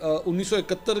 1971